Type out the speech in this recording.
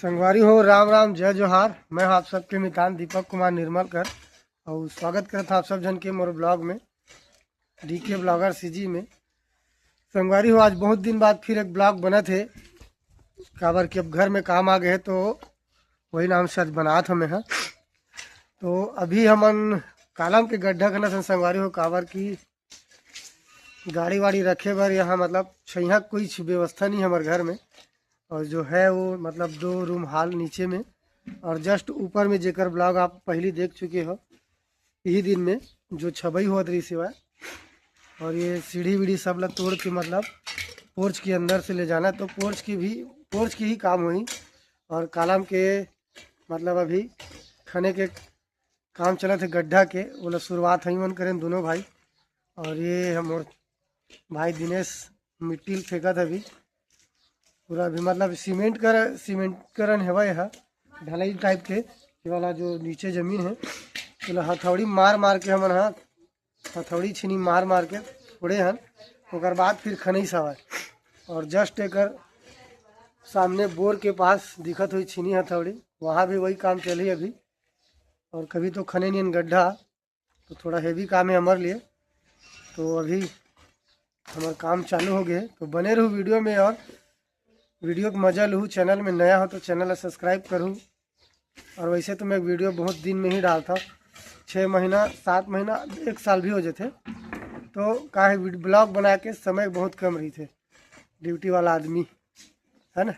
संगवारी हो राम राम जय जोहार। मैं आप सबके मितान दीपक कुमार निर्मलकर और स्वागत करता आप सब जन के मोर ब्लॉग में डीके ब्लॉगर सीजी में। संगवारी हो आज बहुत दिन बाद फिर एक ब्लॉग बना थे काबर कि अब घर में काम आ गए तो वही नाम से आज बना था मैं। तो अभी हमन कालम के गड्ढा करना था संगवारी हो काबर की गाड़ी वाड़ी रखे बर यहाँ मतलब छैया कोई व्यवस्था नहीं है हमारे घर में। और जो है वो मतलब 2 रूम हाल नीचे में और जस्ट ऊपर में जेकर ब्लॉग आप पहले देख चुके हो यही दिन में जो छबई हुआ रही सिवा। और ये सीढ़ी वीढ़ी सब लग तोड़ के मतलब पोर्च के अंदर से ले जाना तो पोर्च की ही काम हुई। और कालम के मतलब अभी खाने के काम चला थे गड्ढा के बोला शुरुआत ही मन करें दोनों भाई। और ये हम भाई दिनेश मिट्टी फेंका था अभी पूरा भी मतलब सीमेंट करन है यह ढलाई टाइप के ये वाला जो नीचे ज़मीन है तो हथौड़ी मार के हमन हथौड़ी छीनी मार के छोड़े हन और बाद फिर खनई सवाय। और जस्ट एक सामने बोर के पास दिखत हुई छीनी हथौड़ी वहाँ भी वही काम चली अभी। और कभी तो खने नहीं गड्ढा तो थोड़ा हेवी काम है हमारे लिए। तो अभी हमारा काम चालू हो गए तो बने रहूँ वीडियो में और वीडियो को मजा लूँ। चैनल में नया हो तो चैनल सब्सक्राइब करूँ। और वैसे तो मैं वीडियो बहुत दिन में ही डालता 6 महीना 7 महीना 1 साल भी हो जाते तो काहे ब्लॉग बना के समय बहुत कम रही थे ड्यूटी वाला आदमी है ना।